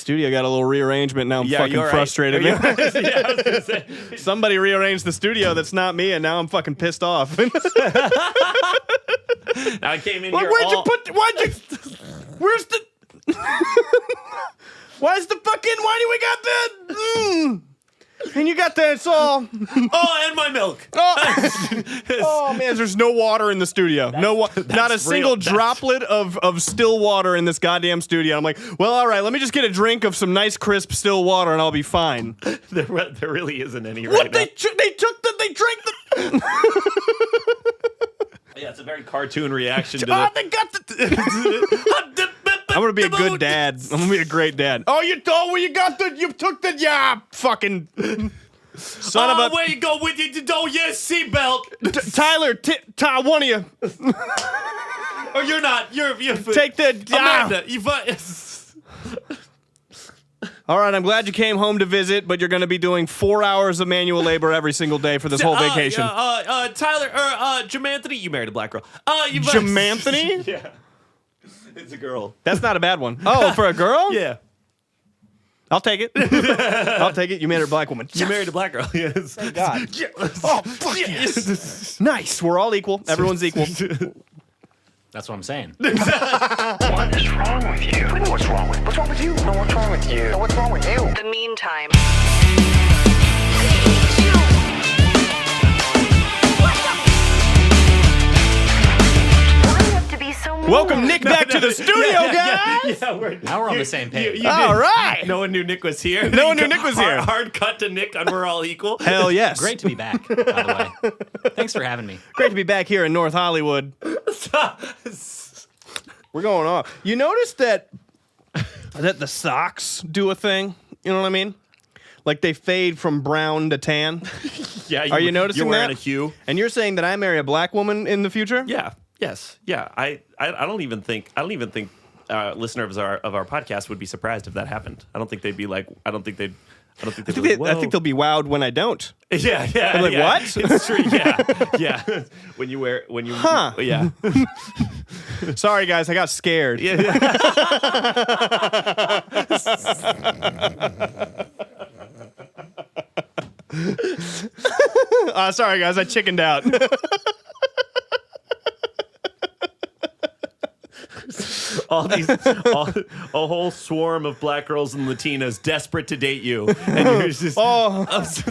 studio got a little rearrangement. Now I'm fucking frustrated. Yeah, I was gonna say. Somebody rearranged the studio that's not me, and now I'm fucking pissed off. Now I came in here. Where's the? Where's the fucking? Why do we got that? And you got that? It's all. Oh, and my milk. Oh man, there's no water in the studio. Not a single droplet of still water in this goddamn studio. I'm like, well, all right, let me just get a drink of some nice crisp still water, and I'll be fine. There really isn't any right What now. they drank the. Yeah, it's a very cartoon reaction to They got the. I'm gonna be a good dad. I'm gonna be a great dad. Oh, you took the fucking son of a. Where you go with your seatbelt? Tyler, one of you. Oh, you're not. You're Take the. Amanda. All right, I'm glad you came home to visit, but you're gonna be doing 4 hours of manual labor every single day for this whole vacation. Tyler, Jamanthony, you married a black girl. Jamanthony? Yeah. It's a girl. That's not a bad one. Oh, for a girl? Yeah. I'll take it. I'll take it. You married a black woman. You married a black girl. Yes. Thank God. Yes. Oh, fuck yes. Nice. We're all equal. Everyone's equal. That's what I'm saying. What is wrong with you? I know what's wrong with you. What's wrong with you? No, what's wrong with you? No, what's wrong with you? The meantime. Welcome Nick back to the studio, guys. Now we're on the same page. All right. No one knew Nick was here. No one knew Nick was here. Hard cut to Nick and we're all equal. Hell yes. Great to be back, by the way. Thanks for having me. Great to be back here in North Hollywood. We're going off. You notice that the socks do a thing? You know what I mean? Like they fade from brown to tan. Yeah. Are you noticing you're wearing that? a hue. And you're saying that I marry a black woman in the future? Yeah. Yes. Yeah. I don't even think listeners of our podcast would be surprised if that happened. I don't think they'd be like. I think they'll be wowed when I don't. Yeah. I'm like, yeah. what? It's true. Yeah. When you. Huh. Yeah. Sorry, guys. I got scared. Yeah. Sorry, guys. I chickened out. A whole swarm of black girls and Latinas desperate to date you, and you're just that's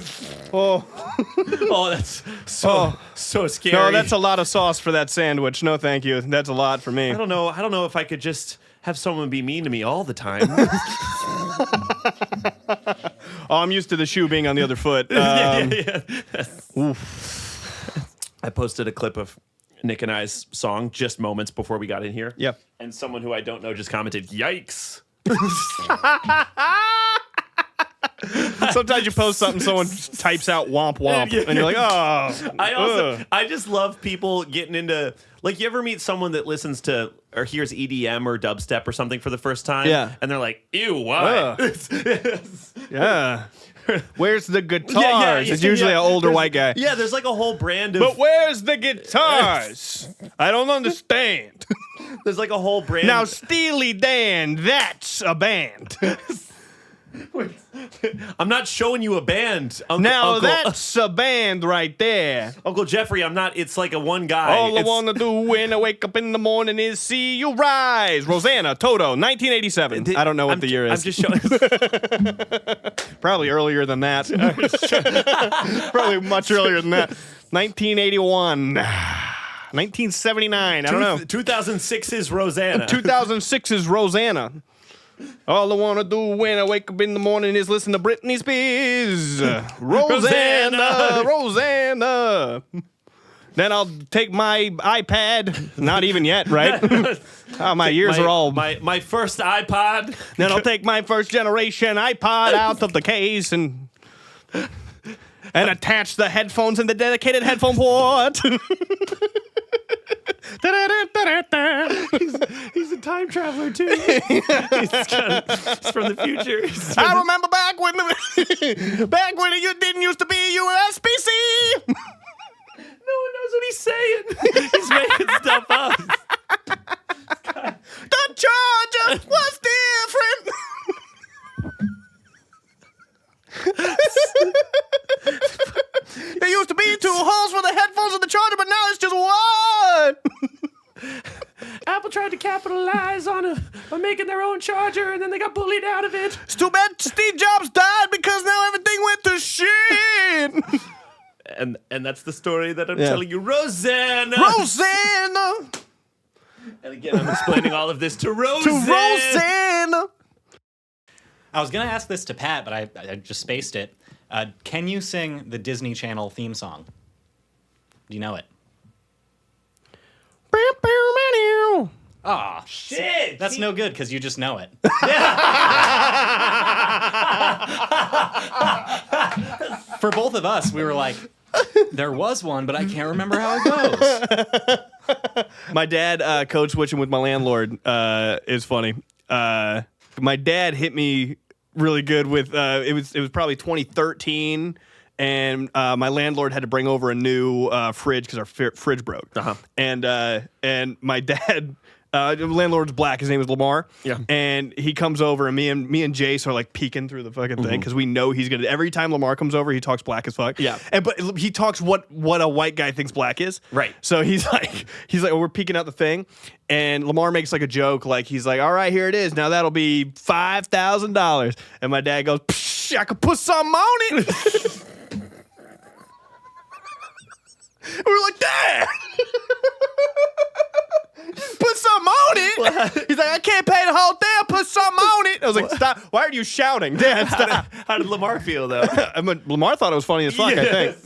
so scary. No, that's a lot of sauce for that sandwich. No, thank you. That's a lot for me. I don't know if I could just have someone be mean to me all the time. I'm used to the shoe being on the other foot. Yeah. I posted a clip of Nick and I's song just moments before we got in here. Yep. And someone who I don't know just commented, "Yikes." Sometimes you post something, someone types out "womp womp," and you're like, "Oh." I just love people getting into, like, you ever meet someone that listens to or hears EDM or dubstep or something for the first time? Yeah. And they're like, "Ew, why?" Yeah. Where's the guitars? It's usually an older white guy. Yeah, there's like a whole brand of. But where's the guitars? I don't understand. There's like a whole brand. Now, Steely Dan, that's a band. I'm not showing you a band. That's a band right there. Uncle Jeffrey, I'm not. It's like a one guy. All I want to do when I wake up in the morning is see you rise. Rosanna, Toto, 1987. I don't know what the year is. I'm just showing. Probably earlier than that. Probably much earlier than that. 1981. 1979. I don't know. 2006 is Rosanna. 2006 is Rosanna. All I want to do when I wake up in the morning is listen to Britney Spears. Rosanna. Then I'll take my iPad. Not even yet, right? My ears are all... My first iPod. Then I'll take my first generation iPod out of the case and attach the headphones in the dedicated headphone port. He's a time traveler too. He's from the future. I remember back when you didn't used to be USB-C. No one knows what he's saying. He's making stuff up. The charger was different. making their own charger, and then they got bullied out of it. It's too bad Steve Jobs died because now everything went to shit. And that's the story that I'm telling you, Rosanna. Rosanna. And again, I'm explaining all of this to Rosanna. To Rosanna. I was going to ask this to Pat, but I just spaced it. Can you sing the Disney Channel theme song? Do you know it? Aw, Shit. that's no good because you just know it. For both of us, we were like, there was one, but I can't remember how it goes. My dad code switching with my landlord is funny. My dad hit me really good with it was probably 2013, and my landlord had to bring over a new fridge because our fridge broke. And my dad. The landlord's black. His name is Lamar. Yeah. And he comes over, and me and Jace are like peeking through the fucking thing because we know he's gonna. Every time Lamar comes over, he talks black as fuck. Yeah. But he talks what a white guy thinks black is. Right. So he's like, we're peeking out the thing, and Lamar makes like a joke, like he's like, all right, here it is. Now that'll be $5,000. And my dad goes, psh, I could put something on it. And we're like, Dad. Put something on it. He's like, I can't pay the whole thing. Put something on it. I was like, stop. Why are you shouting, Dad? Stop. How did Lamar feel, though? I mean, Lamar thought it was funny as fuck, I think.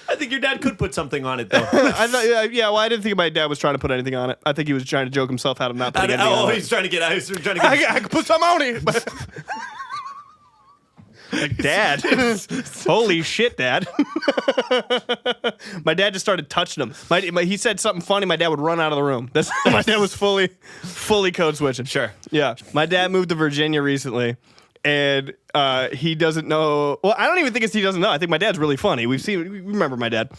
I think your dad could put something on it, though. I thought, well, I didn't think my dad was trying to put anything on it. I think he was trying to joke himself out of not putting anything on it. He's trying to get out. I could put something on it. Like, Dad. Holy shit, Dad. My dad just started touching him. He said something funny, my dad would run out of the room. My dad was fully code switching. Sure. Yeah. My dad moved to Virginia recently, and he doesn't know. Well, I don't even think he doesn't know. I think my dad's really funny. We remember my dad.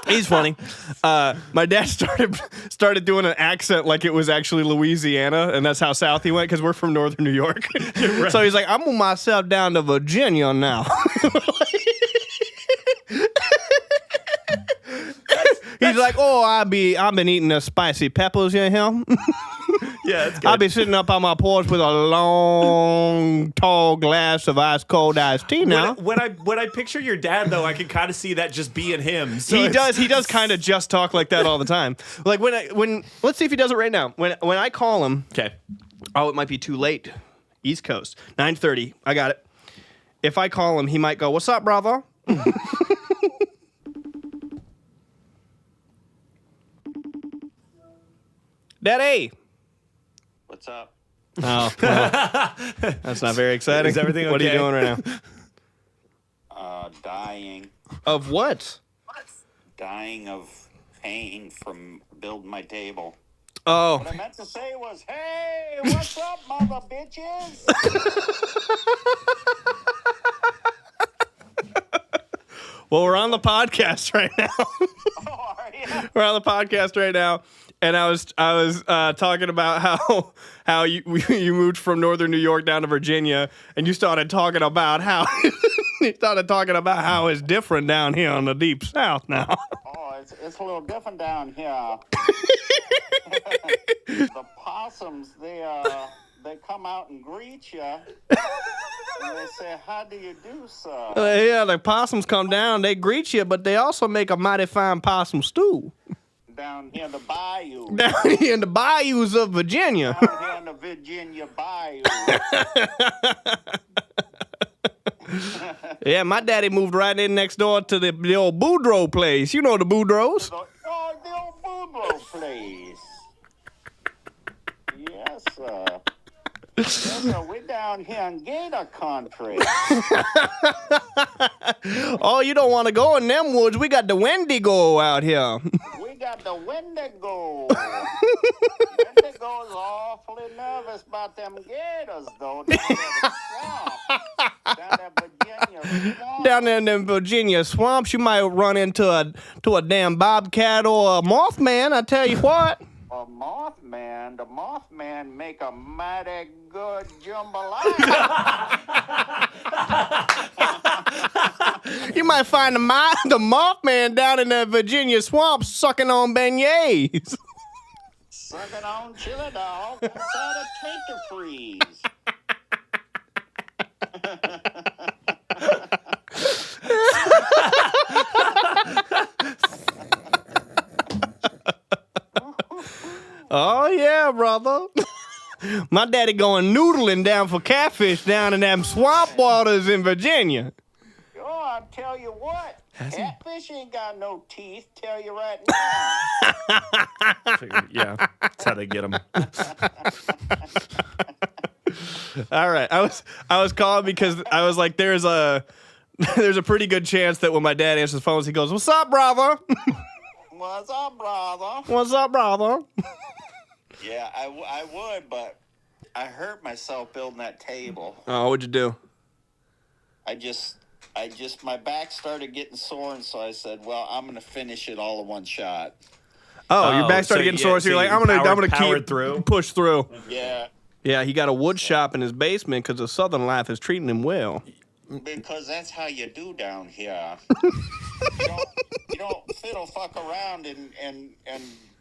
He's funny. My dad started doing an accent like it was actually Louisiana, and that's how south he went because we're from northern New York. Right. So he's like, I'm moving myself down to Virginia now. He's like, oh, I've been eating the spicy peppers in here. Yeah, that's good. I'll be sitting up on my porch with a long, tall glass of ice cold iced tea now. When I picture your dad, though, I can kind of see that just being him. So he does kind of just talk like that all the time. Like when let's see if he does it right now. When I call him, okay. Oh, it might be too late. East Coast, 9:30. I got it. If I call him, he might go, "What's up, brother?" Daddy. What's up? Oh, well, that's not very exciting. Is everything okay? What are you doing right now? Dying. Of what? Dying of pain from building my table. Oh. What I meant to say was, hey, what's up, mother bitches? Well, we're on the podcast right now. Oh, are you? We're on the podcast right now, and I was talking about how you moved from northern New York down to Virginia, and you started talking about how it's different down here on the deep south now. Oh, it's a little different down here. The possums, they come out and greet you, and they say, how do you do, sir? Yeah, the possums come down, they greet you, but they also make a mighty fine possum stew. Down here in the bayou. Down here in the bayous of Virginia. Down here in the Virginia bayou. Yeah, my daddy moved right in next door to the old Boudreaux place. You know the Boudreaux. Oh, the old Boudreaux place. Yes, sir. Yes, sir. We're down here in Gator Country. Oh, you don't want to go in them woods. We got the Wendigo out here. We got the Wendigo. Wendigo's awfully nervous about them gators, though. Down there in the Virginia swamp. You might run into a damn bobcat or a mothman. I tell you what. A Mothman? The Mothman make a mighty good jambalaya. You might find the Mothman down in the Virginia swamp sucking on beignets. Sucking on chili dog inside a tater freeze. Oh yeah, brother. My daddy going noodling down for catfish down in them swamp waters in Virginia. Oh, I tell you what, catfish ain't got no teeth. Tell you right now. Yeah, that's how they get them. All right, I was calling because I was like, there's a pretty good chance that when my dad answers the phone, he goes, "What's up, brother? What's up, brother? What's up, brother?" Yeah, I would, but I hurt myself building that table. Oh, what'd you do? My back started getting sore, and so I said, well, I'm gonna finish it all in one shot. Oh, your back started getting sore, so you're like, I'm gonna keep push through. Yeah, Yeah, he got a wood shop in his basement because the Southern life is treating him well. because that's how you do down here. you don't fiddle fuck around and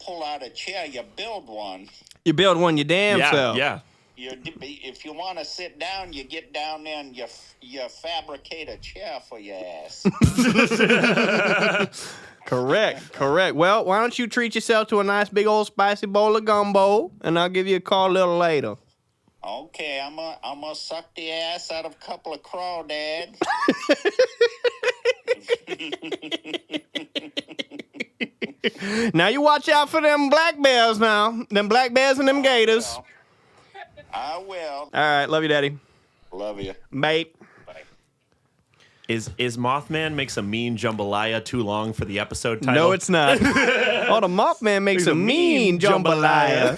pull out a chair. You build one. You build one your damn self. Yeah. If you want to sit down, you get down there and you fabricate a chair for your ass. Correct. Well, why don't you treat yourself to a nice big old spicy bowl of gumbo, and I'll give you a call a little later. Okay, I'm gonna suck the ass out of a couple of crawdads. Now you watch out for them black bears now. Them black bears and them gators. I will. All right, love you, Daddy. Love you. Bye. Bye. Is Mothman makes a mean jambalaya too long for the episode title? No, it's not. Oh, the Mothman makes a mean jambalaya.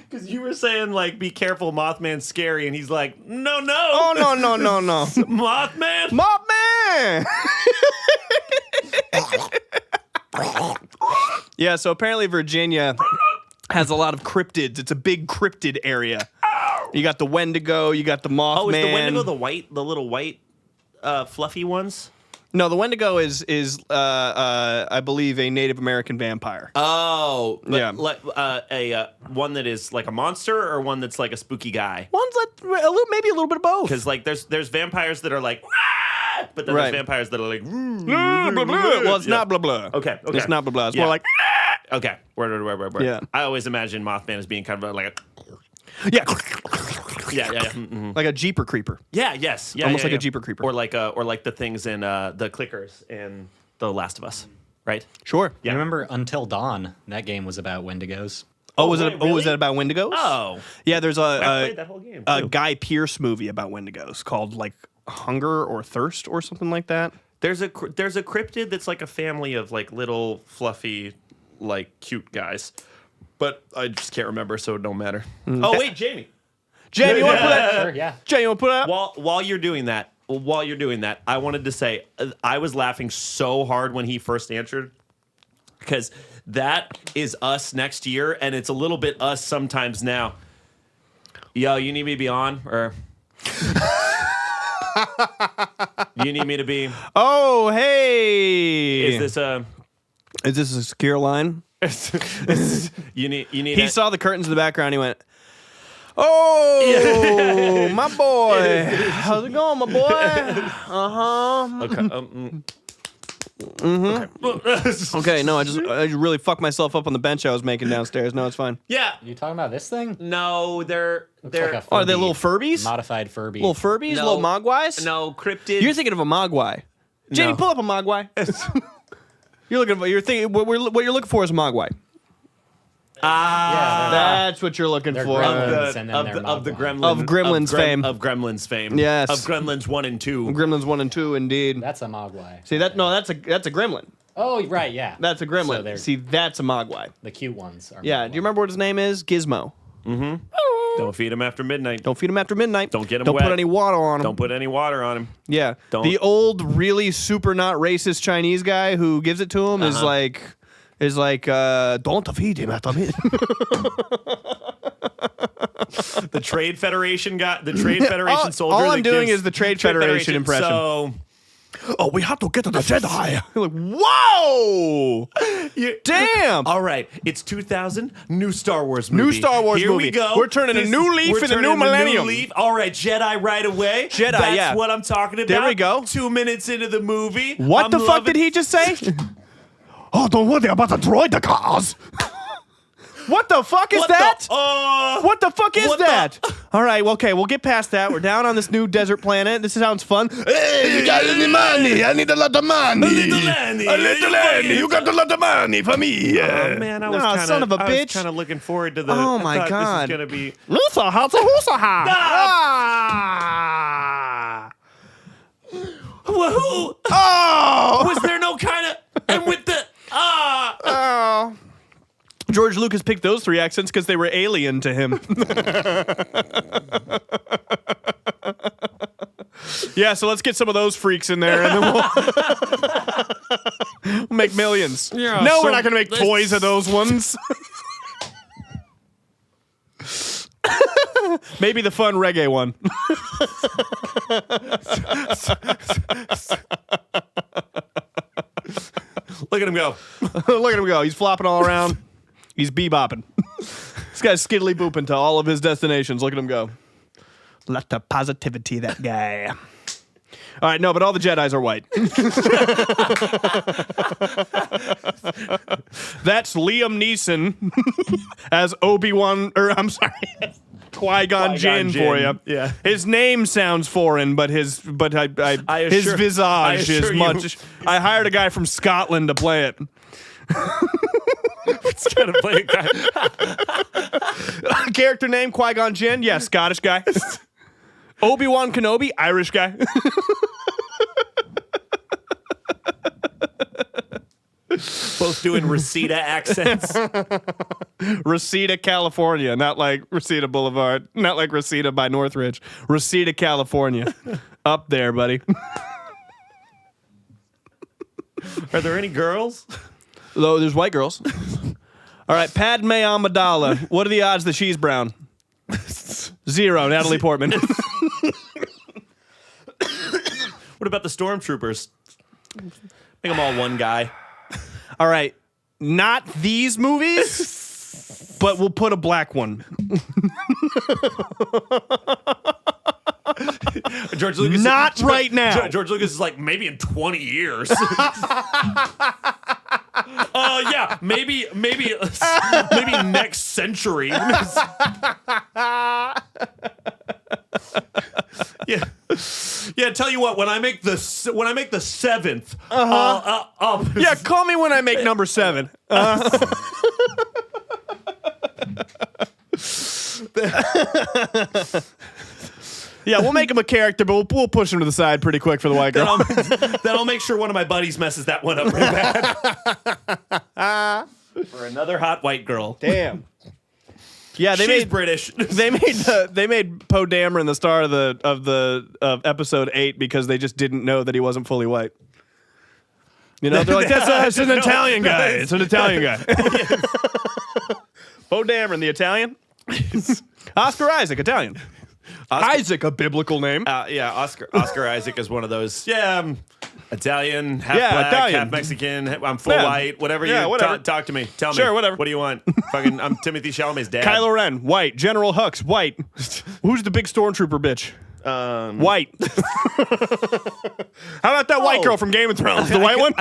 Because you were saying, like, be careful, Mothman's scary, and he's like, no. Oh, no. Mothman? Mothman! Yeah, so apparently Virginia has a lot of cryptids. It's a big cryptid area. You got the Wendigo, you got the Mothman. Oh, is the Wendigo the little white, fluffy ones? No, the Wendigo is I believe, a Native American vampire. Oh, but Yeah. one that is like a monster, or one that's like a spooky guy? One's like maybe a little bit of both. Because like there's vampires that are like, "Rah!" But then Right. there's vampires that are like, Blah, blah, blah. Well, it's not blah blah. Okay. It's not blah blah. It's Yeah. more like Okay, word. Yeah. I always imagine Mothman as being kind of like yeah, yeah. Mm-hmm. like a Jeeper Creeper. Yeah, yes. Yeah, Almost yeah, like a yeah. Jeeper Creeper. Or like the things in the clickers in The Last of Us, right? Sure. Yeah. You remember Until Dawn? That game was about Wendigos. Oh, was wait, it? really? Was that about Wendigos? Oh, Yeah, there's I played that whole game. a too. Guy Pearce movie about Wendigos called like Hunger or Thirst or something like that. There's a cryptid that's like a family of like little fluffy, like cute guys, but I just can't remember, so it don't matter. Oh wait, Jamie. Jamie, you want to put that? Sure, yeah. Jamie, you want to put it up? While you're doing that, I wanted to say I was laughing so hard when he first answered, because that is us next year, and it's a little bit us sometimes now. Yo, you need me to be on, or you need me to be? Oh, hey. Is this a secure line? you need? He saw the curtains in the background. He went, "Oh, my boy, how's it going, my boy?" Okay. Okay, no, I really fucked myself up on the bench I was making downstairs. No, it's fine. Yeah. You talking about this thing? No, they're Like a Oh, are they Furby. little Furbies? Modified Furby. Little Furbies? No. Little Mogwais? no cryptids. You're thinking of a Mogwai. Jamie, No. pull up a Mogwai. You're thinking what you're looking for is a Mogwai. Yeah, That's what you're looking They're for. gremlins. And then of they're the Mogwai. Gremlin Of Gremlins fame. Of Gremlins fame. Yes. Of Gremlins 1 and 2. Gremlins 1 and 2, indeed. That's a Mogwai. See that? No, that's a gremlin. Oh, right, yeah. That's a gremlin. So they're See, that's a Mogwai. the cute ones. Are Yeah. Mogwai. Do you remember what his name is? Gizmo. Don't feed him after midnight. Don't feed him after midnight. Don't get him Don't wet. put any water on him. Don't put any water on him. Yeah. Don't- The old, really super not racist Chinese guy who gives it to him is like, don't feed him after midnight. The Trade Federation got the Trade Federation soldier. all that I'm doing gives- is the Trade Federation impression. So Oh, we have to get to the Jedi. You're like, whoa! Damn! All right, it's 2000, new Star Wars movie. New Star Wars Here movie. we go. We're turning a new leaf we're in the turning new millennium. leaf. All right, Jedi right away. Jedi, That's yeah. what I'm talking about. There we go. 2 minutes into the movie. What the fuck did he just say? Oh, don't worry about the droid cars. What the fuck is What that? What the fuck is what that? All right, well, okay, we'll get past that. We're down on this new desert planet. This sounds fun. Hey, you got any money? I need a lot of money. A little Annie. A little Annie. You got a lot of money for me. Oh man, I was No, kind son of a bitch. kind of looking forward to the. Oh, I my thought God. This was gonna be. Woohoo! Oh! Was there no kind of and with the Oh. George Lucas picked those 3 accents because they were alien to him. Yeah, so let's get some of those freaks in there, and then we'll make millions. Yeah, no, so we're not going to make let's- toys of those ones. Maybe the fun reggae one. Look at him go. Look at him go. He's flopping all around. He's bebopping. This guy's skiddly booping to all of his destinations. Look at him go. Lot of positivity, that guy. All right, no, but all the Jedis are white. That's Liam Neeson as Obi-Wan, or I'm sorry, Qui-Gon Jinn for you. Yeah. His name sounds foreign, but his his assure- visage is assure you- much. I hired a guy from Scotland to play it. It's gonna play a guy. Character name Qui-Gon Jinn, yeah, Scottish guy. Obi-Wan Kenobi, Irish guy. Both doing Reseda accents. Reseda, California, not like Reseda Boulevard, not like Reseda by Northridge. Reseda, California. Up there, buddy. Are there any girls? Though there's white girls. All right, Padme Amidala. What are the odds that she's brown? 0, Natalie Portman. What about the stormtroopers? Make them all one guy. All right, not these movies, but we'll put a black one. George Lucas. Not right now. George Lucas is like, maybe in 20 years. Yeah, maybe next century. Yeah. Tell you what, when I make the 7th, I'll Yeah, call me when I make number 7. Yeah, we'll make him a character, but we'll push him to the side pretty quick for the white girl. then I'll make sure one of my buddies messes that one up real bad. For another hot white girl. Damn. Yeah, they She's made British. they made Poe Dameron the star of episode 8 because they just didn't know that he wasn't fully white. You know, they're like, that's an Italian guy. It's an Italian guy. Poe Dameron, the Italian. Oscar Isaac, Italian. Isaac, a biblical name. Yeah, Oscar Isaac is one of those. Yeah, I'm Italian, half black, Italian. half Mexican. I'm full Yeah. white. Whatever Yeah, you whatever. Talk to me. Tell me. Sure, whatever. What do you want? Fucking, I'm Timothy Chalamet's dad. Kylo Ren, white. General Hux, white. Who's the big stormtrooper bitch? White. How about that white girl from Game of Thrones? The white one?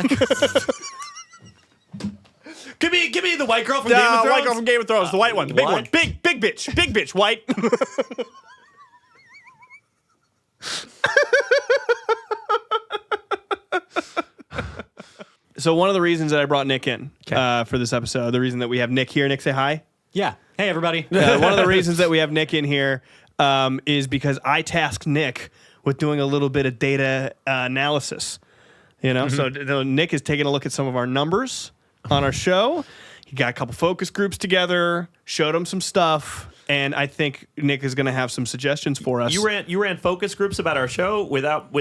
Give me the white girl from Game of Thrones. White girl from Game of Thrones. The white one. The big what? one. Big bitch. Big bitch. White. So one of the reasons that I brought Nick in for this episode, the reason that we have Nick here, Nick, say hi. Yeah. Hey, everybody. One of the reasons that we have Nick in here is because I tasked Nick with doing a little bit of data analysis. You know, so Nick is taking a look at some of our numbers on our show. He got a couple focus groups together, showed him some stuff, and I think Nick is going to have some suggestions for us. You ran focus groups about our show without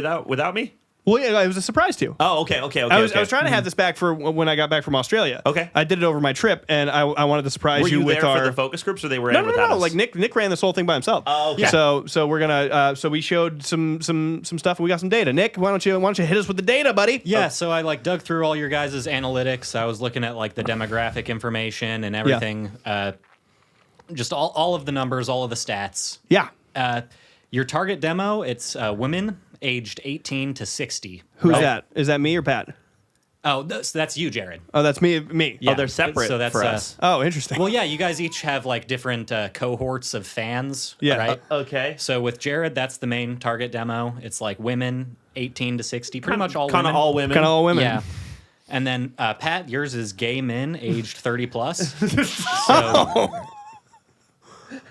me. Well, yeah, it was a surprise to you. Oh, okay. I was trying to have this back for when I got back from Australia. Okay. I did it over my trip, and I wanted to surprise Were you with there our for the focus groups, or they were No, in no, without no. us? Like Nick ran this whole thing by himself. Oh, okay. So we're gonna so we showed some stuff. We got some data. Nick, why don't you hit us with the data, buddy? Yeah, so I like dug through all your guys' analytics. I was looking at like the demographic information and everything. Just all of the numbers, all of the stats. Yeah. Your target demo, it's women aged 18 to 60. Who's right? that? Is that me or Pat? Oh, that's you, Jared. Oh, that's me. Yeah. Oh, they're separate So that's for us. Oh, interesting. Well, yeah, you guys each have like different cohorts of fans. Yeah. Right. Okay. So with Jared, that's the main target demo. It's like women 18 to 60, pretty much all Kind women. of all women. Kind of all women. Yeah. And then Pat, yours is gay men aged 30 plus.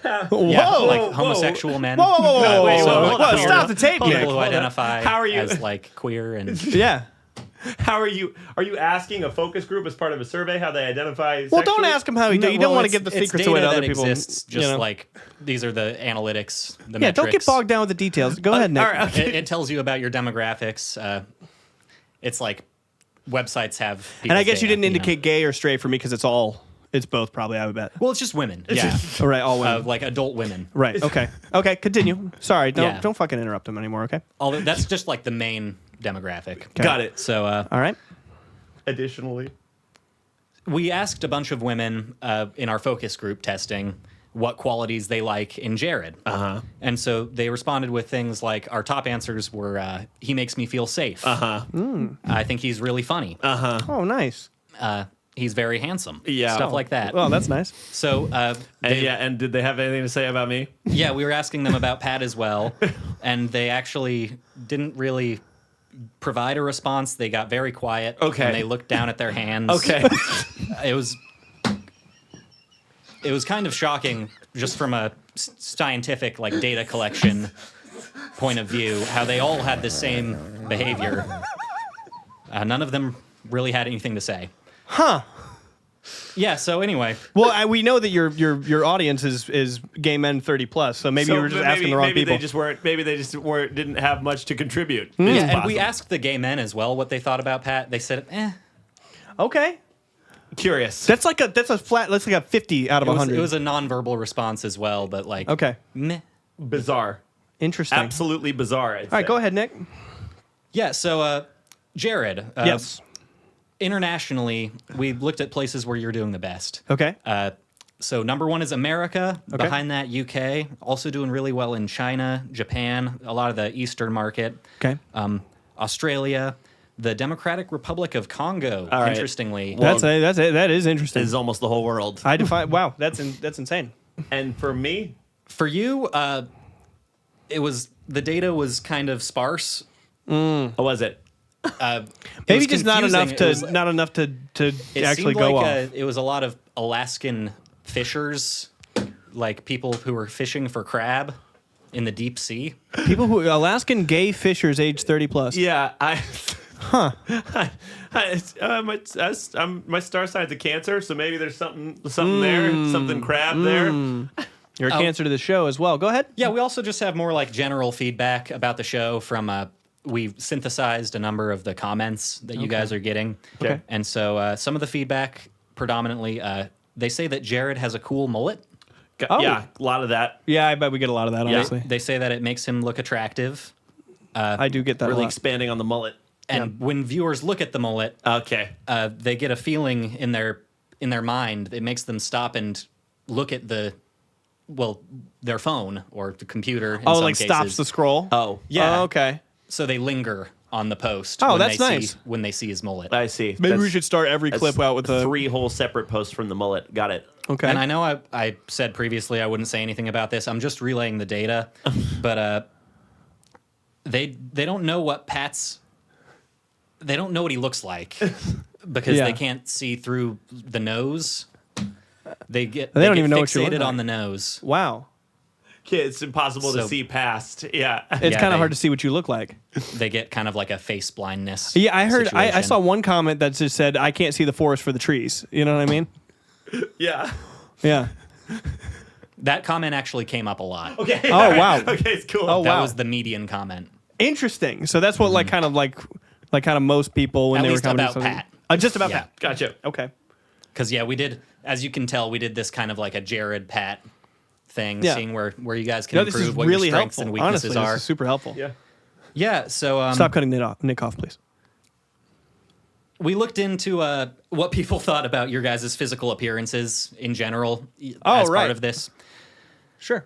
So, Whoa. yeah, like homosexual men. Whoa. Wait, So, hold like, on. Stop the tape, people Nick. who identify How are you- as like queer and Yeah. How are you asking a focus group as part of a survey how they identify? Well, don't sexually? ask him how he do. You don't want to get the secrets away to other people. Exists, just you know? like these are the analytics, the Yeah, metrics. don't get bogged down with the details. Go ahead, Nick. all right, okay. It tells you about your demographics. It's like websites have. And I guess people's you didn't data, know. indicate gay or straight for me because it's both probably, I would bet. Well, it's just women. Yeah, All right, all women. like adult women. Right. Okay. Okay. Continue. Sorry. Yeah. Don't fucking interrupt him anymore. Okay. Although that's just like the main demographic. Got it. So All right. Additionally, we asked a bunch of women in our focus group testing what qualities they like in Jared. Uh-huh. And so they responded with things like our top answers were he makes me feel safe. I think he's really funny. Oh, nice. He's very handsome. Yeah. Stuff like that. Well, that's nice. So and did they have anything to say about me? yeah, we were asking them about Pat as well, and they actually didn't really provide a response. They got very quiet. Okay. And they looked down at their hands. Okay. It was kind of shocking just from a scientific like data collection point of view how they all had the same behavior. None of them really had anything to say. Huh. Yeah, so anyway, Well, we know that your audience is gay men 30 plus, so maybe you were just asking the wrong people. Maybe they just weren't didn't have much to contribute. yeah, It's and we possible. asked the gay men as well what they thought about Pat. They said, Okay. Curious. That's like a 50 out of It was, 100. it was a nonverbal response as well, but like, Okay. meh. Bizarre. Interesting. Absolutely bizarre. All right, go ahead, Nick. Yeah, so Jared, Yes. internationally, we looked at places where you're doing the best. Okay. So number one is America. Okay. Behind that, UK. Also doing really well in China, Japan, a lot of the Eastern market. Okay. Australia, the Democratic Republic of Congo. All right. Interestingly, That is interesting. This is almost the whole world. I define. Wow, that's insane. And for me, for you, the data was kind of sparse. what was it? Maybe was just not enough confusing. to It actually seemed go like off. it was a lot of Alaskan fishers, like people who were fishing for crab in the deep sea. People who Alaskan gay fishers age 30 plus. Yeah, my star sign's a Cancer, so maybe there's something there, something crab there. You're a cancer to the show as well. Go ahead. Yeah, we also just have more like general feedback about the show from we synthesized a number of the comments that you guys are getting. Okay. And so some of the feedback predominantly, they say that Jared has a cool mullet. Oh. Yeah, a lot of that. Yeah, I bet we get a lot of that. Honestly, They say that it makes him look attractive. I do get that. Really a lot. expanding on the mullet. And when viewers look at the mullet, Okay. they get a feeling in their mind. It makes them stop and look at their phone or the computer. In some like cases. stops the scroll. Oh, Yeah. Oh, okay. So they linger on the post. Oh, when that's they nice. See, when they see his mullet. I see. Maybe we That's- should start every that's clip out with a 3 whole separate posts from the mullet. Got it. Okay. And I know I said previously I wouldn't say anything about this. I'm just relaying the data, but they don't know what they don't know what he looks like because Yeah. they can't see through the nose. They don't get even know what you look fixated like. on the nose. Wow. Okay, it's impossible to So- see past. Yeah. It's Yeah, kind they- of hard to see what you look like. They get kind of like a face blindness. Yeah, I heard. I situation. saw one comment that just said, "I can't see the forest for the trees." You know what I mean? Yeah. Yeah. That comment actually came up a lot. Okay. Oh, wow. Okay, it's cool. Oh, That wow. was the median comment. Interesting. So that's what like kind of most people when At they were least coming about to something. Pat. Just about Yeah. Pat. Gotcha. Okay. Because we did, as you can tell, we did this kind of like a Jared Pat thing, Yeah. seeing where you guys can No, this improve is what really your strengths helpful. and weaknesses Honestly, are. this is super helpful. Yeah. Yeah, so Stop cutting Nick off, please. we looked into what people thought about your guys' physical appearances in general Oh, as right. part of this. Sure.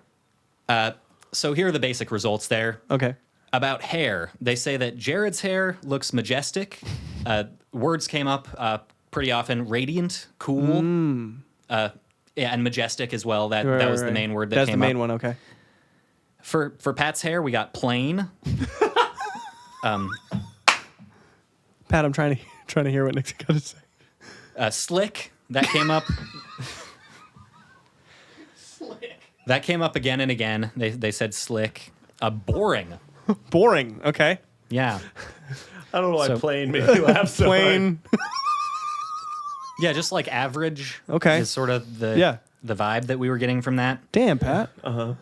So here are the basic results there. Okay. About hair, they say that Jared's hair looks majestic. Words came up pretty often: radiant, cool, yeah, and majestic as well. That was the main word that That's came the main up. one. Okay. For Pat's hair, we got plain. Pat, I'm trying to hear what Nick's got to say. Slick, that came up. Slick. That came up again and again. They said slick. Boring. Boring. Okay. Yeah. I don't know why So- plain made me laugh so hard. Plain. Yeah, just like average. Okay. Is sort of the Yeah. the vibe that we were getting from that. Damn, Pat.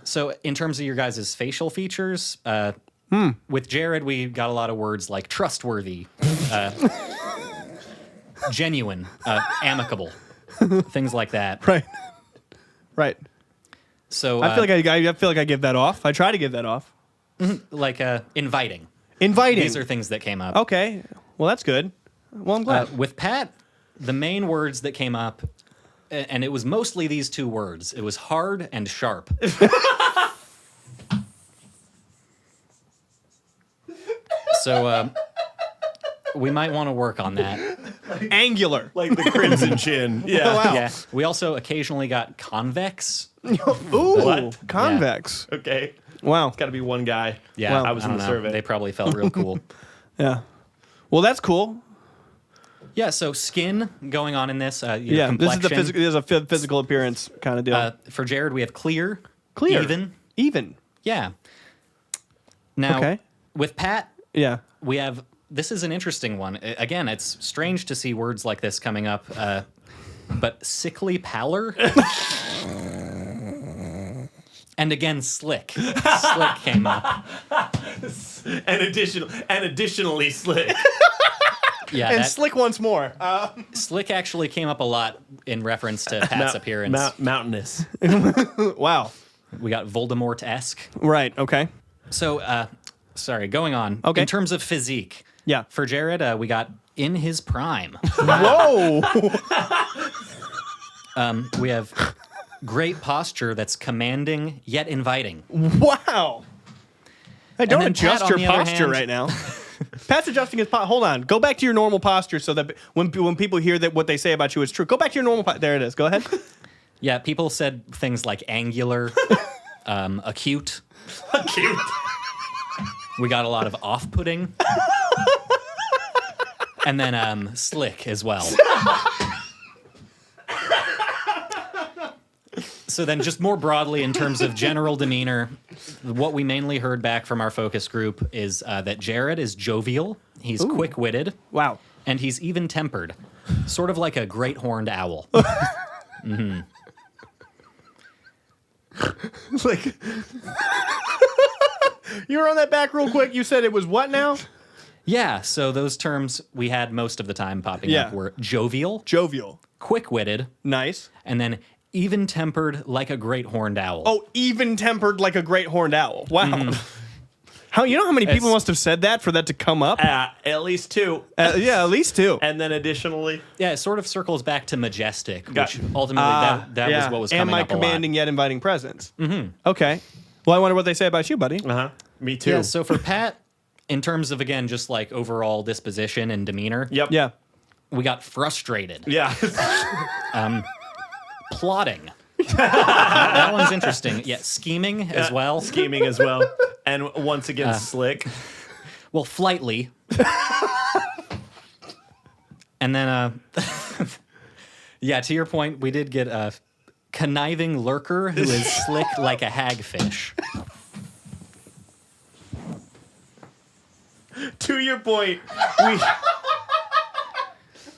So in terms of your guys' facial features, with Jared, we got a lot of words like trustworthy, genuine, amicable, things like that. Right. Right. So I feel like I give that off. I try to give that off. inviting. Inviting. These are things that came up. Okay. Well, that's good. Well, I'm glad. With Pat, the main words that came up, and it was mostly these two words. It was hard and sharp. So we might want to work on that. Angular. Like the crimson chin. Yeah. Oh, wow. Yeah. We also occasionally got convex. Ooh. What? Convex. Okay. Wow. Got to be one guy. Yeah, Well, I was in don't the know. survey. They probably felt real cool. Yeah. Well, that's cool. Yeah, so skin going on in this. Your Yeah. complexion. This is a physical appearance kind of deal. For Jared, we have clear. Clear. Even. Even. Yeah. Now, Okay. with Pat, Yeah. we have. This is an interesting one. Again, it's strange to see words like this coming up. But sickly pallor. And again, slick. Slick came up. And additionally slick. Yeah, And that, slick once more. slick actually came up a lot in reference to Pat's appearance. Mountainous. Wow. We got Voldemort-esque. Right. Okay. So, sorry, going on. Okay. In terms of physique, Yeah. for Jared, we got in his prime. Whoa. We have great posture that's commanding yet inviting. Wow. Hey, don't then Pat, adjust on your the other posture hand- right now. Pat's adjusting his posture. Hold on. Go back to your normal posture so that when people hear that what they say about you is true, go back to your normal posture. There it is. Go ahead. Yeah, people said things like angular, acute. Cute. We got a lot of off-putting. And then slick as well. So then just more broadly in terms of general demeanor, what we mainly heard back from our focus group is that Jared is jovial, he's quick-witted, Wow. and he's even-tempered, sort of like a great horned owl. Like, you were on that back real quick. You said it was what now? Yeah, so those terms we had most of the time popping Yeah. up were jovial, Jovial. quick-witted, Nice. and then even-tempered like a great horned owl. Oh, even tempered like a great horned owl. Wow. How many people It's- must have said that for that to come up? At least two. Yeah, at least two. And then additionally, Yeah, it sort of circles back to majestic, Got- which ultimately that Yeah. was what was and coming my up commanding yet inviting presence. Mm-hmm. Okay. Well, I wonder what they say about you, buddy. me a too. lot. Yeah, so for Pat, in terms of, again, just like overall disposition and demeanor, Yep. Yeah. we got frustrated, Yeah. plotting. That one's interesting. Yeah, scheming as well. Scheming as well. And once again, slick. Well, flightly. And then, yeah, to your point, we did get a conniving lurker who is slick like a hagfish. To your point,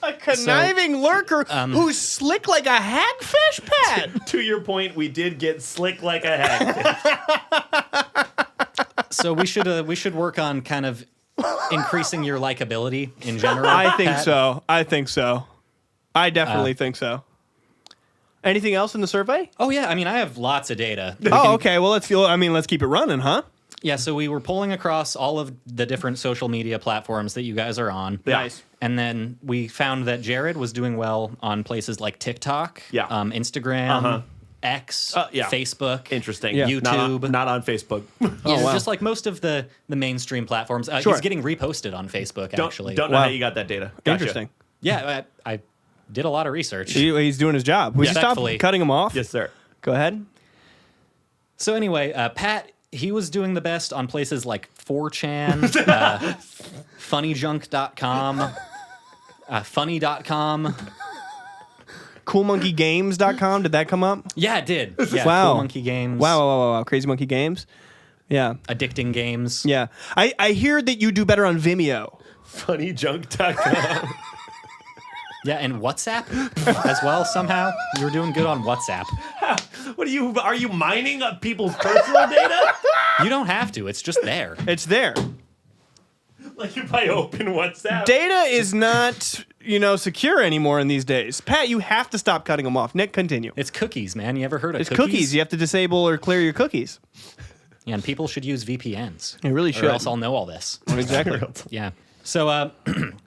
A conniving lurker who's slick like a hagfish, Pat. to your point, we did get slick like a hag. So we should work on kind of increasing your likability in general. I think Pat. so. I definitely think so. Anything else in the survey? Oh yeah, I mean I have lots of data. Okay. Well, let's keep it running, huh? Yeah, so we were pulling across all of the different social media platforms that you guys are on. Nice. And then we found that Jared was doing well on places like TikTok, Yeah. Instagram, X, yeah. Facebook. Interesting. Yeah. YouTube. Not on Facebook. Yeah, wow. just like most of the mainstream platforms. Sure. He's getting reposted on Facebook, actually. Don't know Wow. how you got that data. Gotcha. Interesting. Yeah, I did a lot of research. He's doing his job. Would you stop Respectfully. cutting him off? Yes, sir. Go ahead. So anyway, Pat, he was doing the best on places like 4chan, funnyjunk.com, funny.com. CoolMonkeyGames.com. Did that come up? Yeah, it did. Yeah, Wow. Cool Monkey Games. Wow. Crazy Monkey Games. Yeah. Addicting Games. Yeah. I hear that you do better on Vimeo. Funnyjunk.com. Yeah, and WhatsApp as well somehow. You were doing good on WhatsApp. What are you mining up people's personal data? You don't have to. It's just there. It's there. Like if I open WhatsApp. Data is not, secure anymore in these days. Pat, you have to stop cutting them off. Nick, continue. It's cookies, man. You ever heard of It's cookies. You have to disable or clear your cookies. Yeah, and people should use VPNs. You really Or should. else I'll know all this. Exactly. Yeah. So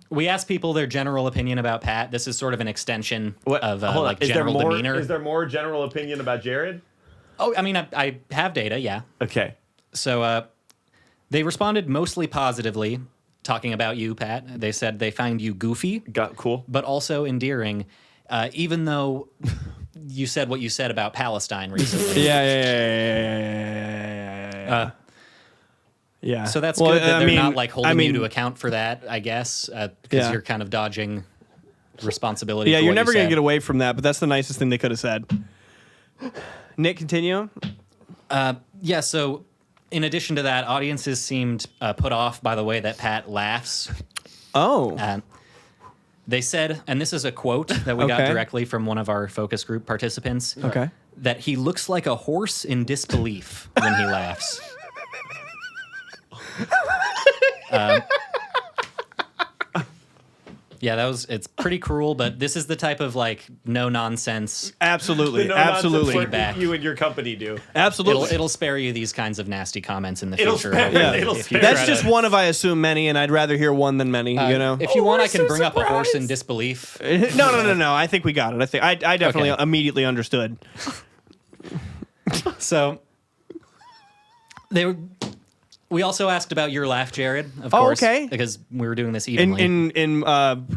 we asked people their general opinion about Pat. This is sort of an extension of Hold on. Is there general more? demeanor. Is there more general opinion about Jared? Oh, I mean, I have data, yeah. Okay. So they responded mostly positively, talking about you, Pat. They said they find you goofy, Cool. but also endearing, even though you said what you said about Palestine recently. Yeah. So that's good that they're not like holding you to account for that, I guess, because Yeah. you're kind of dodging responsibility. Yeah, for you're what never you going to said. get away from that, but that's the nicest thing they could have said. Nick, continue. Yeah, so in addition to that, audiences seemed put off by the way that Pat laughs. Oh. They said, and this is a quote that we got Okay. directly from one of our focus group participants. Okay. That he looks like a horse in disbelief when he laughs. Yeah, it's pretty cruel, but this is the type of no nonsense. Absolutely. No Absolutely. nonsense Feedback. work you and your company do. Absolutely. It'll spare you these kinds of nasty comments in the It'll future. spare- Yeah. it'll if you spare- try That's to- just one of, I assume, many, and I'd rather hear one than many, If you want, I can so bring up a horse in surprised. disbelief. No. I think we got it. I definitely Okay. immediately understood. So we also asked about your laugh, Jared, of Oh, course. okay. Because we were doing this evenly.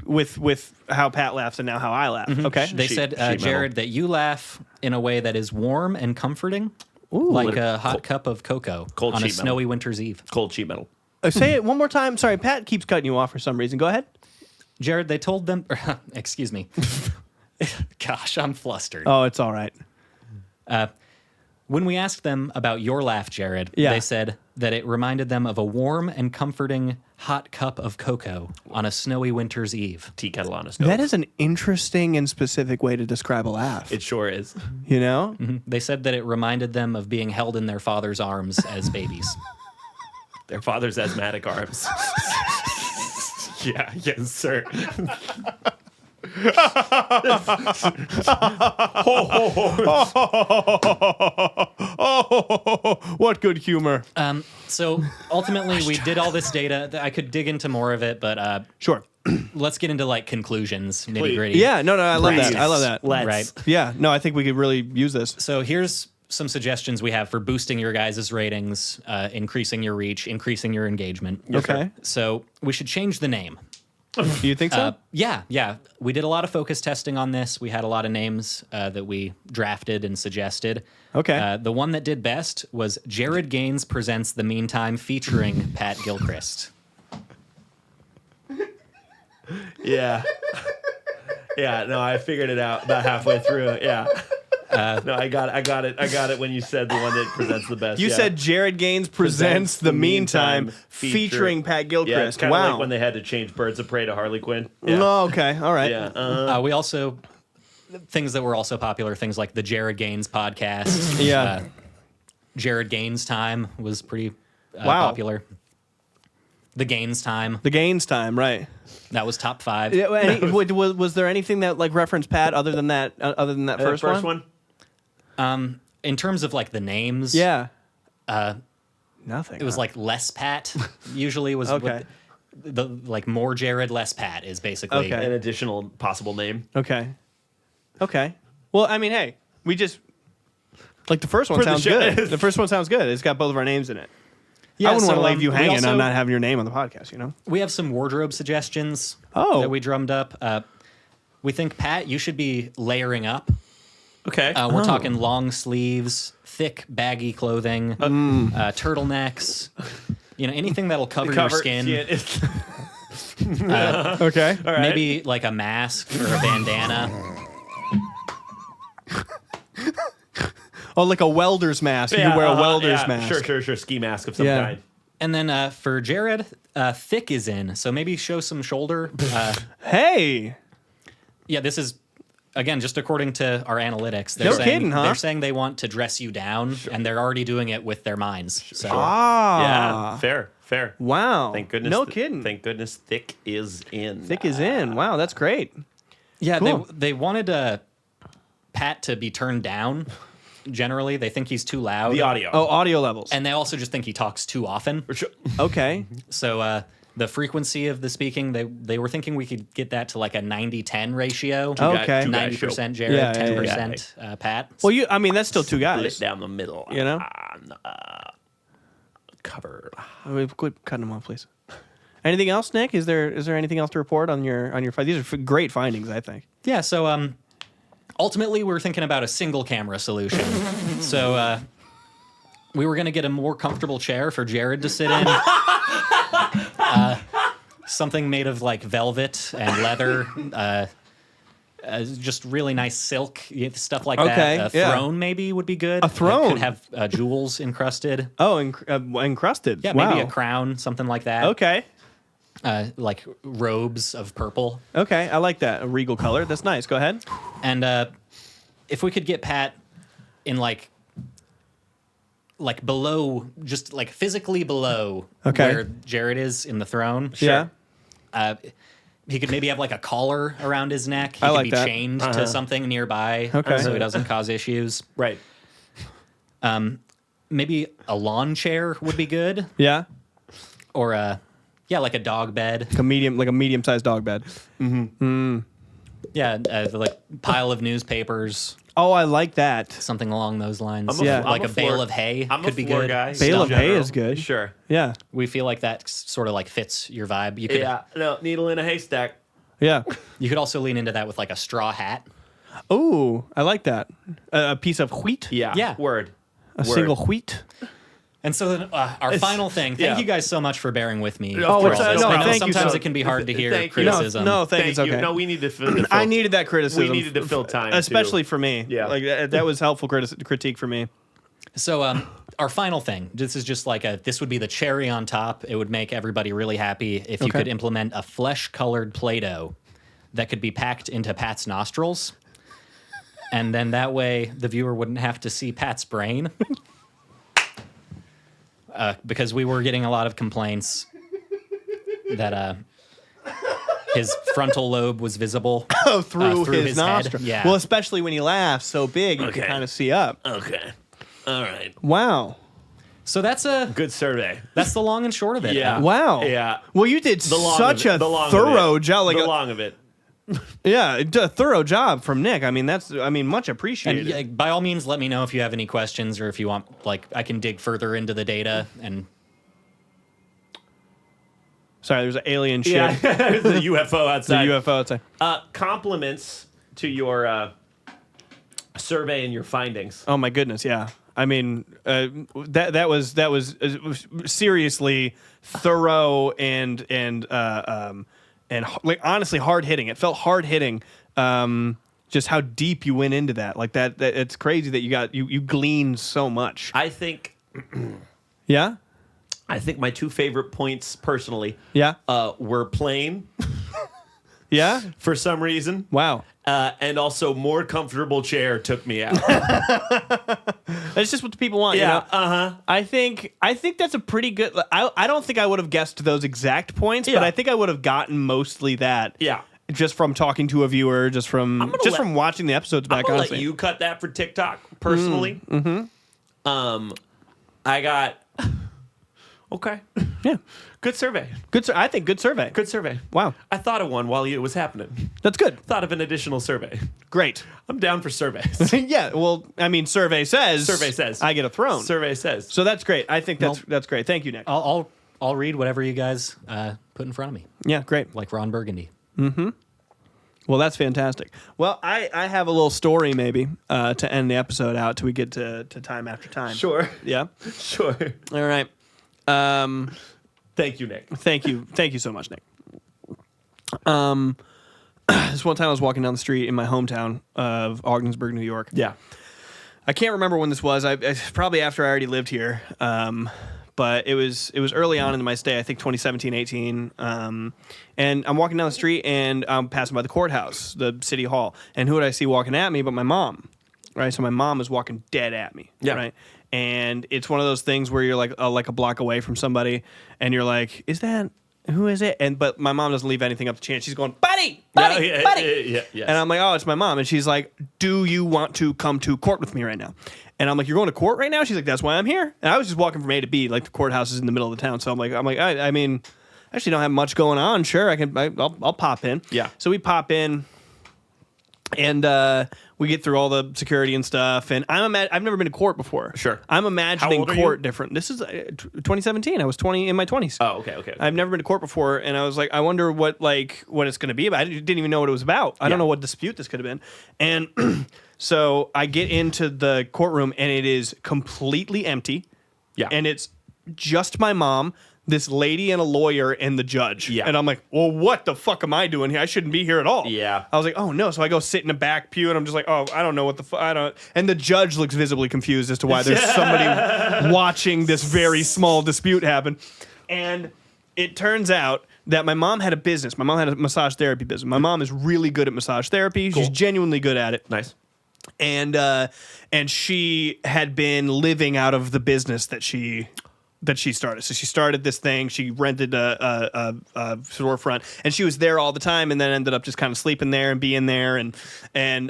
With how Pat laughs and now how I laugh. Okay. They Sheet- said, sheet metal. Jared, that you laugh in a way that is warm and comforting, like a hot cup of cocoa Cold on a sheet metal. snowy winter's eve. Cold sheet metal. Say it one more time. Sorry, Pat keeps cutting you off for some reason. Go ahead. Jared, they told them, excuse me. Gosh, I'm flustered. Oh, it's all right. When we asked them about your laugh, Jared, Yeah. they said that it reminded them of a warm and comforting hot cup of cocoa on a snowy winter's eve. Tea kettle on a stove. That is an interesting and specific way to describe a laugh. It sure is. You know? They said that it reminded them of being held in their father's arms as babies. Their father's asthmatic arms. Yeah, yes, sir. What good humor. So ultimately, we did all this data. I could dig into more of it, but Sure. let's get into conclusions, nitty gritty. Yeah, no, I love Right. that. I love that. Let's. Right. Yeah, no, I think we could really use this. So here's some suggestions we have for boosting your guys' ratings, increasing your reach, increasing your engagement. Okay. So we should change the name. Do you think so? Yeah. We did a lot of focus testing on this. We had a lot of names that we drafted and suggested. Okay. The one that did best was Jared Gaines Presents The Meantime featuring Pat Gilchrist. Yeah. Yeah, no, I figured it out about halfway through. Yeah. No, I got it when you said the one that presents the best. You yeah. said Jared Gaines presents The Meantime featuring Pat Yeah, it's Gilchrist. kind of Wow. like when they had to change Birds of Prey to Harley Quinn. Yeah. Oh, okay. All right. Yeah. We also, things that were also popular, things like the Jared Gaines podcast. Yeah. Jared Gaines Time was pretty popular. The Gaines time. The Gaines time, right? That was top 5. Yeah, was there anything that like referenced Pat other than that? Other than that first one? In terms of like the names, Yeah. Nothing. it was like less Pat. Usually was Okay. the like more Jared, less Pat is basically. Okay. An additional possible name. Okay. Okay. Well, I mean, hey, we just like the first one For the sounds show. good. The first one sounds good. It's got both of our names in it. Yeah, I wouldn't want so, to leave you we hanging also- on not having your name on the podcast. You know. We have some wardrobe suggestions Oh. that we drummed up. We think, Pat, you should be layering up. Okay. We're talking long sleeves, thick, baggy clothing, turtlenecks. You know, anything that'll cover your skin. Okay. All right. Maybe like a mask or a bandana. Oh, like a welder's mask. You can wear a welder's mask. Sure. Ski mask of some Yeah. kind. And then for Jared, thick is in. So maybe show some shoulder. Hey. Yeah, this is, again, just according to our analytics. No kidding, huh? They're saying they want to dress you down, and they're already doing it with their minds. So Ah. Yeah. Fair. Wow. Thank goodness. No kidding. Thank goodness thick is in. Thick is in. Wow, that's great. yeah, Cool. they wanted Pat to be turned down. Generally, they think he's too loud. The audio. Oh, audio levels. And they also just think he talks too often. Okay. So the frequency of the speaking, they were thinking we could get that to like a 90-10 ratio. Okay. 90% Jared, Yeah, yeah, 10% Pat. Well, I mean, that's still two Split guys. down the middle. You know? Cover. Quit cutting them off, please. Anything else, Nick? Is there anything else to report on your fight? These are great findings, I think. Yeah, so ultimately we're thinking about a single camera solution. So we were going to get a more comfortable chair for Jared to sit in. Something made of like velvet and leather. Just really nice silk, stuff like Okay, that. yeah. Throne maybe would be good. A throne? Could have jewels encrusted. Oh, encrusted. Yeah, wow. maybe a crown, something like that. Okay. Like robes of purple. Okay, I like that. A regal color. That's nice. Go ahead. And if we could get Pat in like below, just like physically below Okay. where Jared is in the throne. Yeah. He could maybe have like a collar around his neck. He I could like be that. chained to something nearby Okay. so he doesn't cause issues. Right. Maybe a lawn chair would be good. Yeah. Or like a dog bed. Like a medium-sized dog bed. Yeah, like pile of newspapers, Oh, I like that. something along those lines. Yeah. Like a bale of hay I'm could a be floor good. guy. Bale of in hay general. is good. Sure. Yeah. We feel like that sort of like fits your vibe. You could Yeah. No, needle in a haystack. Yeah. you could also lean into that with like a straw hat. Oh, I like that. A piece of wheat. Yeah. Yeah. Word. A single wheat. And so then our final thing. Thank yeah. you guys so much for bearing with me. Oh, through it's, all this. no, I know thank you sometimes so- it can be hard to hear Thank you. criticism. No, thank you. It's you. okay. No, we need to. I needed that criticism. We needed to fill time, especially too. for me. Yeah. like that was helpful critique for me. So our final thing. This is just like this would be the cherry on top. It would make everybody really happy if you Okay. could implement a flesh-colored Play-Doh that could be packed into Pat's nostrils. And then that way the viewer wouldn't have to see Pat's brain. Because we were getting a lot of complaints that his frontal lobe was visible through through his his head. nostril. Yeah. Well, especially when he laughs so big, you Okay. can kind of see up. Okay. All right. Wow. So that's Good survey. the long and short of it. Yeah. Wow. Yeah. Well, you did The long such of a it. The long thorough of it. job. Like the long of it. a thorough job from Nick. I mean, much And appreciated. yeah, by all means, let me know if you have any questions or if you want, like, I can dig further into the data. And Sorry, there's an alien shit. Yeah. the UFO The outside. UFO outside. Compliments to your survey and your findings. Oh my goodness, yeah. I mean, that was seriously thorough and like honestly hard hitting. It felt hard hitting. Just how deep you went into that. Like that it's crazy that you gleaned so much. I think Yeah. my two favorite points personally Yeah. were plain Yeah. for some reason. Wow. and also more comfortable chair took me out. That's just what the people want. Yeah, You know? I think that's a pretty good. I don't think I would have guessed those exact points, but Yeah. I think I would have gotten mostly that. Yeah. Just from talking to a viewer, just from watching the episodes back. I'm gonna Honestly, let you cut that for TikTok personally. I got okay. Yeah, Good survey. I think good survey. Good survey. Wow, I thought of one while it was happening. that's good. Thought of an additional survey. Great. I'm down for surveys. Yeah. Well, I mean, survey says. Survey says. I get a throne. Survey says. So that's great. I think that's great. Thank you, Nick. I'll read whatever you guys put in front of me, Yeah, great. like Ron Burgundy. Well, that's fantastic. Well, I have a little story maybe to end the episode out till we get to time after time. Sure. Yeah. Sure. All right. Thank you, Nick. Thank you so much, Nick. This one time I was walking down the street in my hometown of Ogdensburg, New York. Yeah. I can't remember when this was. I probably after I already lived here. But it was early on in my stay, I think 2017, 18. And I'm walking down the street and I'm passing by the courthouse, the city hall. And who would I see walking at me but my mom, right? So my mom was walking dead at me, Yeah. right? And it's one of those things where you're like a block away from somebody and you're like, who is it? But my mom doesn't leave anything up to chance. She's going, buddy. Yeah. Yes. And I'm like, oh, it's my mom. And she's like, do you want to come to court with me right now? And I'm like, you're going to court right now? She's like, that's why I'm here. And I was just walking from A to B, like the courthouse is in the middle of the town. So I'm like, I mean, I actually don't have much going on. Sure, I'll pop in. Yeah. So we pop in, and we get through all the security and stuff. And I've never been to court before. Sure. I'm imagining How old are court you? different. This is 2017. I was 20 in my 20s. Oh, okay. I've never been to court before, and I was like, I wonder what it's going to be about. I didn't even know what it was about. I don't know what dispute this could have been. And so I get into the courtroom, and it is completely empty. Yeah. And it's just my mom, this lady, and a lawyer, and the judge. Yeah. And I'm like, well, what the fuck am I doing here? I shouldn't be here at all. Yeah. I was like, oh no. So I go sit in the back pew, and I'm just like, oh, I don't know what the fuck. I don't. And the judge looks visibly confused as to why there's somebody watching this very small dispute happen. And it turns out that my mom had a business. My mom had a massage therapy business. My mom is really good at massage therapy. Cool. She's genuinely good at it. Nice. And she had been living out of the business that she started. So she started this thing. She rented a storefront, and she was there all the time. And then ended up just kind of sleeping there and being there, and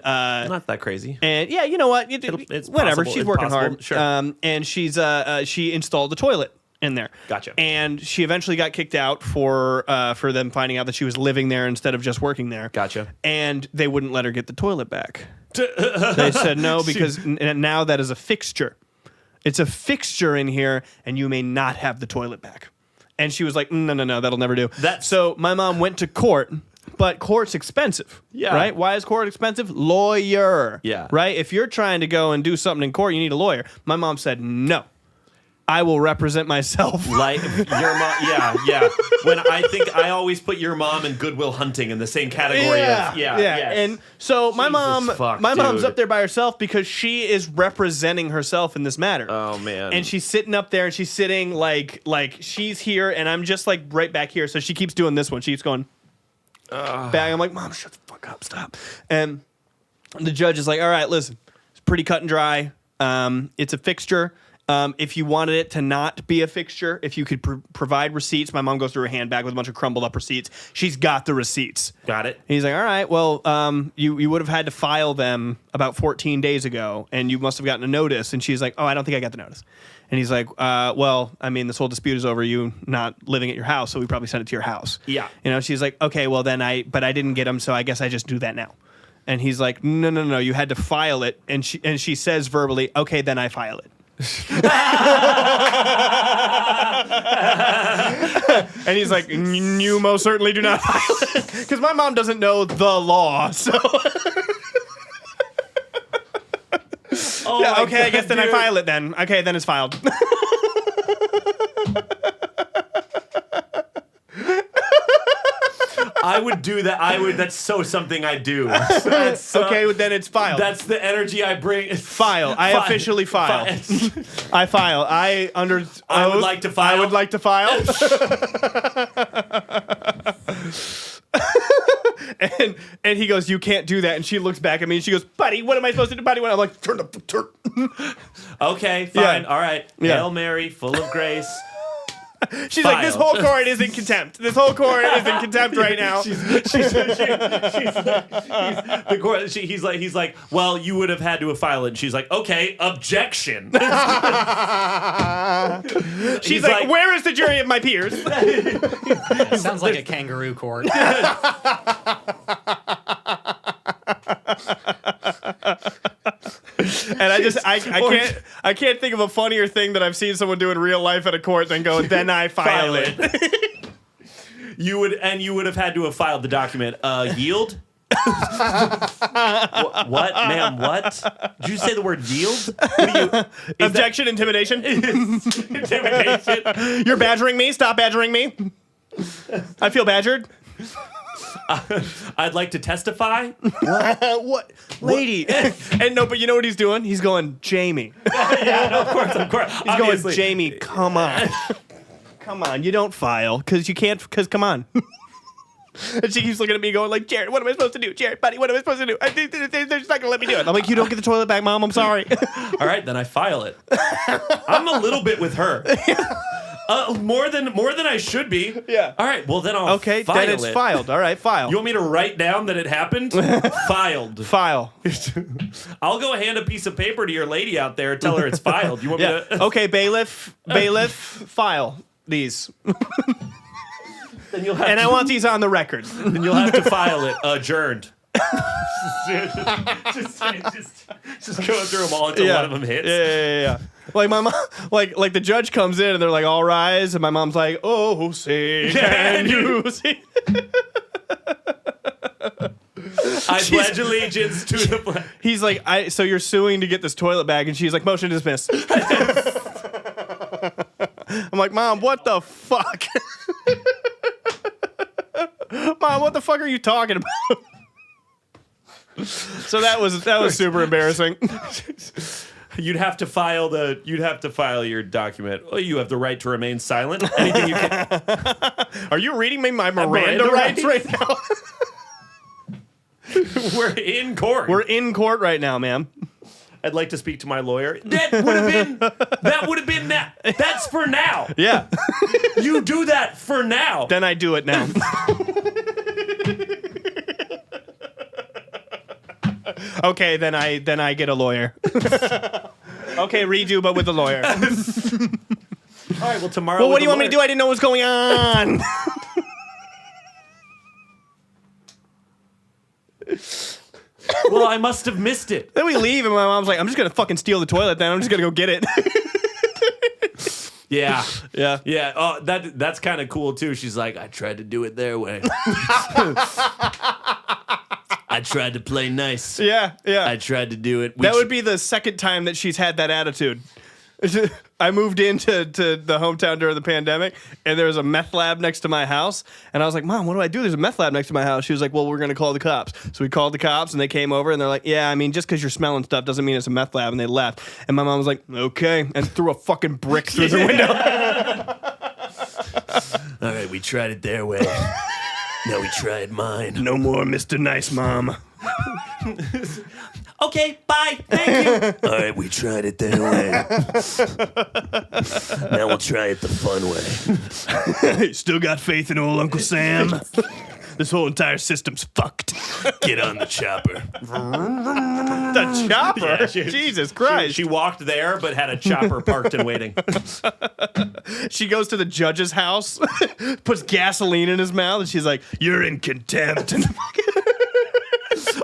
Not that crazy. and yeah, you know what? It's whatever. possible. She's It's working possible. hard. Sure. And she installed the toilet in there. Gotcha. And she eventually got kicked out for them finding out that she was living there instead of just working there. Gotcha. And they wouldn't let her get the toilet back. They said no because now that is a fixture. It's a fixture in here, and you may not have the toilet back. And she was like, no, that'll never do. So my mom went to court, but court's expensive. Yeah. Right? Why is court expensive? Lawyer. Yeah. Right? If you're trying to go and do something in court, you need a lawyer. My mom said, no. I will represent myself. Like your mom, yeah. When I always put your mom and Goodwill Hunting in the same category. Yeah. Yes. And so my Jesus fuck, mom's dude. up there by herself because she is representing herself in this matter. Oh man. And she's sitting up there, and she's sitting like she's here, and I'm just like right back here. So she keeps doing this one. She keeps going back. I'm like, Mom, shut the fuck up, stop. And the judge is like, all right, listen, it's pretty cut and dry. It's a fixture. If you wanted it to not be a fixture, if you could provide receipts, my mom goes through her handbag with a bunch of crumbled up receipts. She's got the receipts. Got it. And he's like, all right, well, you would have had to file them about 14 days ago, and you must have gotten a notice. And she's like, oh, I don't think I got the notice. And he's like, well, I mean, this whole dispute is over you not living at your house, so we probably sent it to your house. Yeah. You know, she's like, okay, well, then I didn't get them, so I guess I just do that now. And he's like, no, you had to file it. And she says verbally, okay, then I file it. And he's like, you most certainly do not file it. Because my mom doesn't know the law, so... Oh yeah, my okay, I guess God, then dude. I file it then. Okay, then it's filed. I would do that. That's so something I do. That's so, Okay, well, then it's filed. That's the energy I bring. File. I officially file. I file. I would like to file. I would like to file. And he goes, you can't do that. And she looks back at me and she goes, buddy, what am I supposed to do, buddy? I'm like, turn. Okay, fine. Yeah. All right. Yeah. Hail Mary, full of grace. She's like, this whole court is in contempt. This whole court is in contempt right now. He's like, well, you would have had to have filed it. And she's like, okay, objection. She's like, where is the jury of my peers? Sounds like a kangaroo court. And I can't think of a funnier thing that I've seen someone do in real life at a court than go, then I file it. You would have had to have filed the document. Yield? What, ma'am? What? Did you say the word yield? What do you? Objection, intimidation. Intimidation. You're badgering me. Stop badgering me. I feel badgered. I'd like to testify. What? Lady. And no, but you know what he's doing? He's going, Jamie. Yeah, no, of course. He's going, Jamie, come on. Come on, you don't file, because you can't, because come on. And she keeps looking at me going like, Jared, what am I supposed to do? Jared, buddy, what am I supposed to do? They're just not going to let me do it. I'm like, you don't get the toilet back, Mom. I'm sorry. All right, then I file it. I'm a little bit with her. More than I should be. Yeah. All right, well, then I'll Okay, file then it's it. filed. All right, file. You want me to write down that it happened? Filed. File. I'll go hand a piece of paper to your lady out there and tell her it's filed. You want me Yeah. to? Okay, bailiff, file these. Then you'll have And to, I want these on the record. then you'll have to file it adjourned. just going through them all until one of them hits. Yeah. Like my mom, like the judge comes in and they're like, all rise, and my mom's like, oh, say, can you see? I pledge allegiance to the flag. He's like, so you're suing to get this toilet bag, and she's like, motion dismissed. I'm like, Mom, what the fuck? Mom, what the fuck are you talking about? So that was super embarrassing. You'd have to file your document. Oh, you have the right to remain silent. Anything you can. Are you reading me my Miranda rights right now? We're in court. We're in court right now, ma'am. I'd like to speak to my lawyer. That would have been that. That's for now. Yeah. You do that for now. Then I do it now. Okay, then I get a lawyer. Okay, redo, but with a lawyer. All right. Well, tomorrow. Well, what do you want me to do? I didn't know what was going on. Well, I must have missed it. Then we leave, and my mom's like, I'm just gonna fucking steal the toilet. Then I'm just gonna go get it. Yeah. Yeah. Oh, that's kind of cool too. She's like, I tried to do it their way. I tried to play nice. Yeah. I tried to do it. That would be the second time that she's had that attitude. I moved into the hometown during the pandemic, and there was a meth lab next to my house. And I was like, Mom, what do I do? There's a meth lab next to my house. She was like, well, we're going to call the cops. So we called the cops, and they came over, and they're like, yeah, I mean, just because you're smelling stuff doesn't mean it's a meth lab. And they left. And my mom was like, okay, and threw a fucking brick through the window. All right, we tried it their way. Now we tried mine. No more Mr. Nice Mom. Okay, bye. Thank you. All right, we tried it their way. Now we'll try it the fun way. Still got faith in old Uncle Sam? This whole entire system's fucked. Get on the chopper. The chopper? Yeah, Jesus Christ. She walked there, but had a chopper parked and waiting. She goes to the judge's house, puts gasoline in his mouth, and she's like, you're in contempt.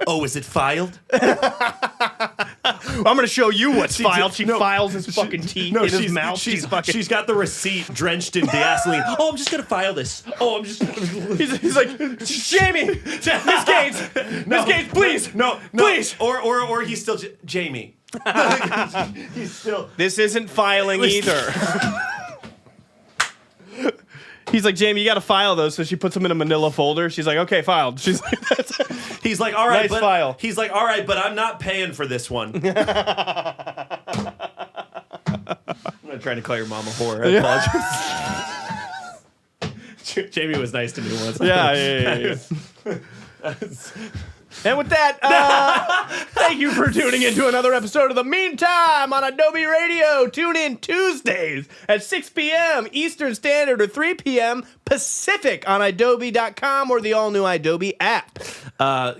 Oh, is it filed? I'm going to show you what's filed. She files his fucking teeth in his mouth. She's got the receipt drenched in gasoline. Oh, I'm just going to file this. Oh, I'm just... He's like, Jamie, Miss Gates, Miss Gates, please. No, please. Or he's still... Jamie. He's still... This isn't filing either. He's like, Jamie, you got to file those. So she puts them in a manila folder. She's like, okay, filed. She's like, He's like, all right, Nice but file. He's like, all right, but I'm not paying for this one. I'm not trying to call your mom a whore. I apologize. Jamie was nice to me once. yeah. And with that, thank you for tuning in to another episode of The Meantime on Adobe Radio. Tune in Tuesdays at 6 p.m. Eastern Standard or 3 p.m. Pacific on idobi.com or the all-new Idobi app.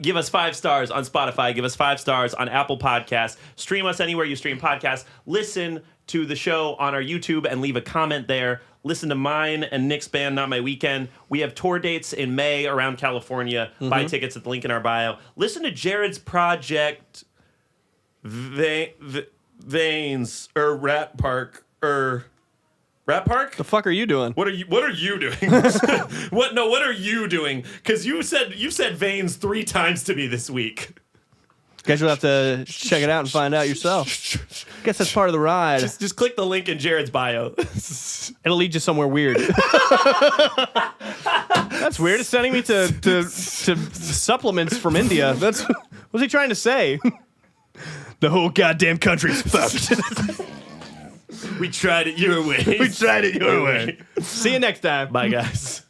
Give us 5 stars on Spotify. Give us 5 stars on Apple Podcasts. Stream us anywhere you stream podcasts. Listen to the show on our YouTube and leave a comment there. Listen to mine and Nick's band, Not My Weekend. We have tour dates in May around California. Buy tickets at the link in our bio. Listen to Jared's project, Veins, or Rat Park, Rat Park? The fuck are you doing? What are you doing? What are you doing? Because you said Veins 3 times to me this week. Guess you'll have to check it out and find out yourself. Guess that's part of the ride. Just click the link in Jared's bio. It'll lead you somewhere weird. That's weird. It's sending me to supplements from India. What's he trying to say? The whole goddamn country's fucked. We tried it your way. We tried it your way. See you next time. Bye, guys.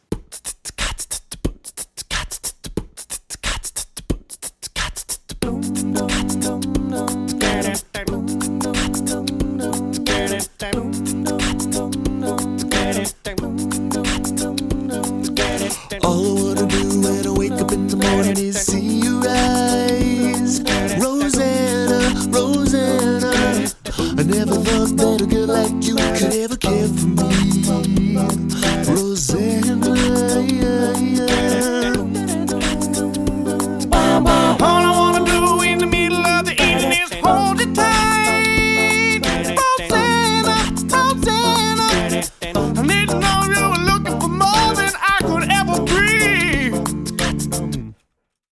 All I wanna do when I wake up in the morning is see you rise. Rosanna, Rosanna. I never loved that.